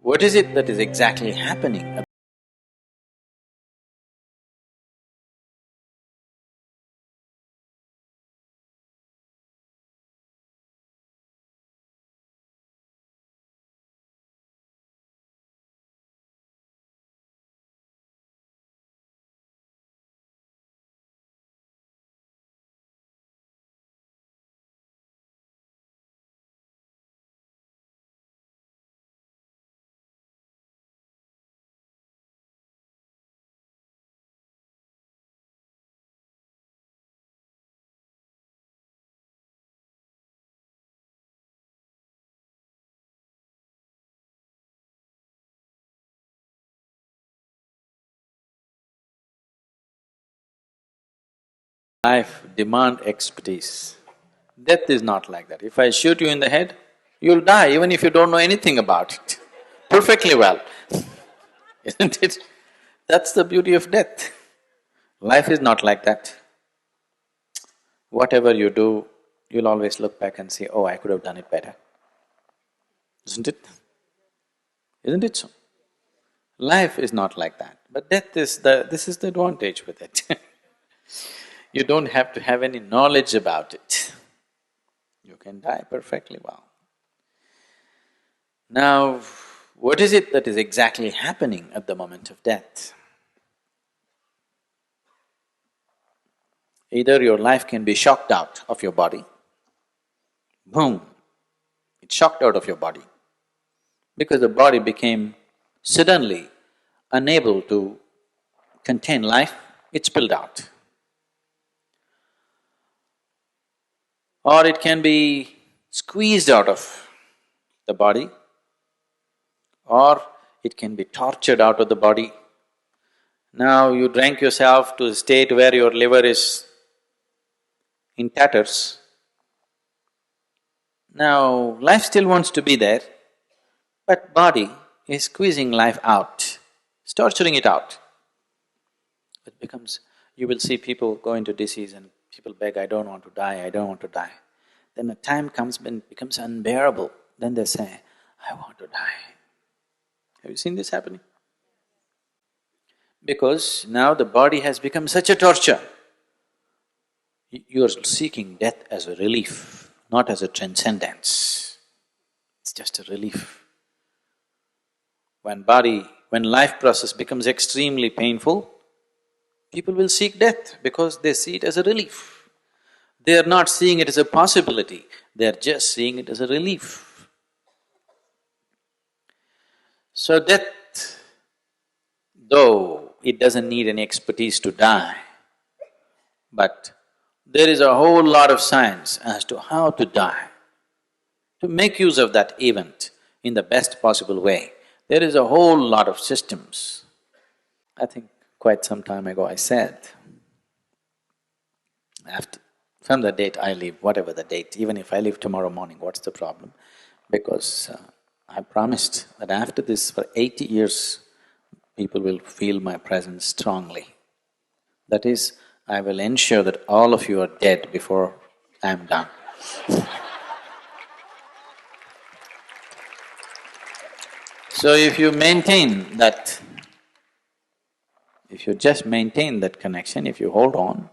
What is it that is exactly happening? Life demand expertise. Death is not like that. If I shoot you in the head, you'll die even if you don't know anything about it, perfectly well, isn't it? That's the beauty of death. Life is not like that. Whatever you do, you'll always look back and say, oh, I could have done it better. Isn't it? Isn't it so? Life is not like that, but death is this is the advantage with it. You don't have to have any knowledge about it. You can die perfectly well. Now, what is it that is exactly happening at the moment of death? Either your life can be shocked out of your body, boom, it's shocked out of your body, because the body became suddenly unable to contain life, it spilled out. Or it can be squeezed out of the body, or it can be tortured out of the body. Now you drank yourself to a state where your liver is in tatters. Now life still wants to be there, but body is squeezing life out, it's torturing it out. It becomes… you will see people go into disease and people beg, I don't want to die, I don't want to die. Then a time comes when it becomes unbearable, then they say, I want to die. Have you seen this happening? Because now the body has become such a torture. You are seeking death as a relief, not as a transcendence. It's just a relief. When life process becomes extremely painful, people will seek death because they see it as a relief. They are not seeing it as a possibility, they are just seeing it as a relief. So death, though it doesn't need any expertise to die, but there is a whole lot of science as to how to die. To make use of that event in the best possible way, there is a whole lot of systems. I think quite some time ago I said, from the date I leave, whatever the date, even if I leave tomorrow morning, what's the problem? Because I promised that after this, for 80 years, people will feel my presence strongly. That is, I will ensure that all of you are dead before I am done. So if you maintain that, if you just maintain that connection, if you hold on,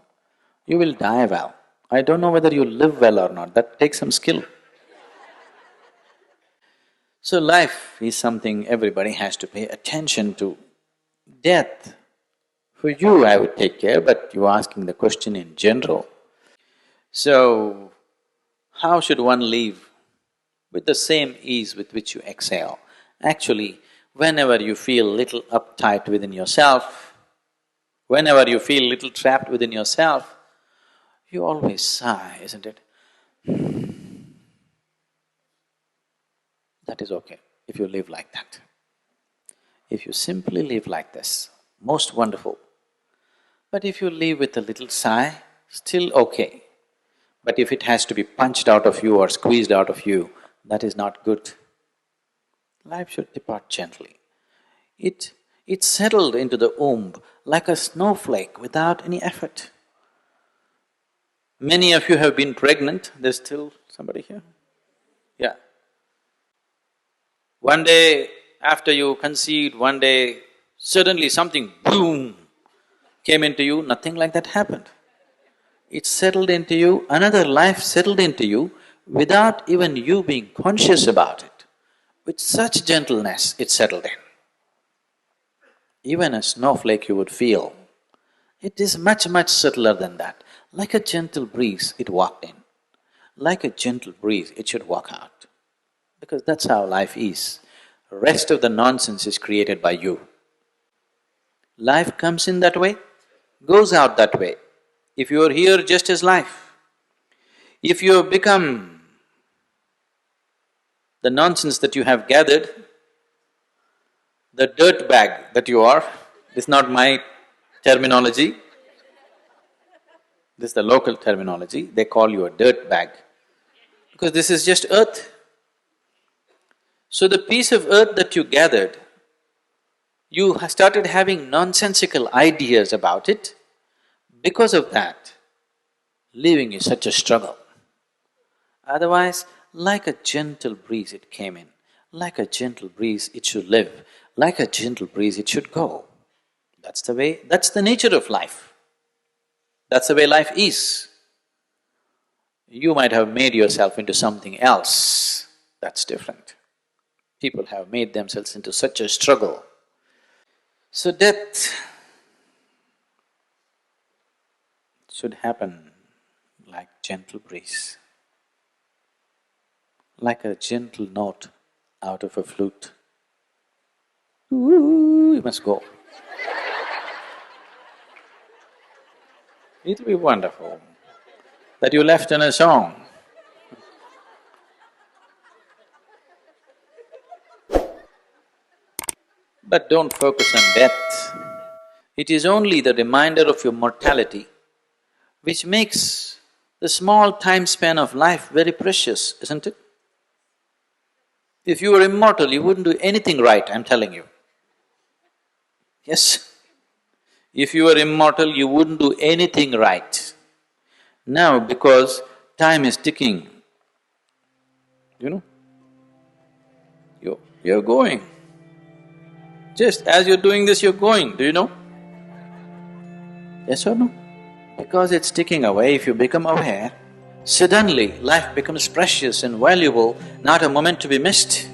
you will die well. I don't know whether you live well or not, that takes some skill. So life is something everybody has to pay attention to. Death, for you I would take care, but you're asking the question in general. So, how should one live? With the same ease with which you exhale. Actually, whenever you feel little uptight within yourself, whenever you feel little trapped within yourself, you always sigh, isn't it? That is okay, if you live like that. If you simply live like this, most wonderful. But if you live with a little sigh, still okay. But if it has to be punched out of you or squeezed out of you, that is not good. Life should depart gently. It settled into the womb like a snowflake without any effort. Many of you have been pregnant, there's still somebody here? Yeah. One day After you conceived, one day, suddenly something boom came into you, nothing like that happened. It settled into you, another life settled into you without even you being conscious about it. With such gentleness, it settled in. Even a snowflake you would feel, it is much, much subtler than that. Like a gentle breeze, it walked in. Like a gentle breeze, it should walk out. Because that's how life is. Rest of the nonsense is created by you. Life comes in that way, goes out that way. If you are here just as life, if you have become the nonsense that you have gathered, the dirt bag that you are, this is not my terminology, this is the local terminology, they call you a dirt bag, because this is just earth. So the piece of earth that you gathered, you started having nonsensical ideas about it. Because of that, living is such a struggle. Otherwise, like a gentle breeze it came in, like a gentle breeze it should live, like a gentle breeze it should go. That's the way… that's the nature of life. That's the way life is. You might have made yourself into something else, that's different. People have made themselves into such a struggle. So death should happen like gentle breeze, like a gentle note out of a flute. Ooh, you must go. It'll be wonderful that you left in a song. But don't focus on death. It is only the reminder of your mortality which makes the small time span of life very precious, isn't it? If you were immortal, you wouldn't do anything right, I'm telling you. Yes. If you were immortal, you wouldn't do anything right. Now, because time is ticking, you know, you're going. Just as you're doing this, you're going, do you know? Yes or no? Because it's ticking away, if you become aware, suddenly life becomes precious and valuable, not a moment to be missed.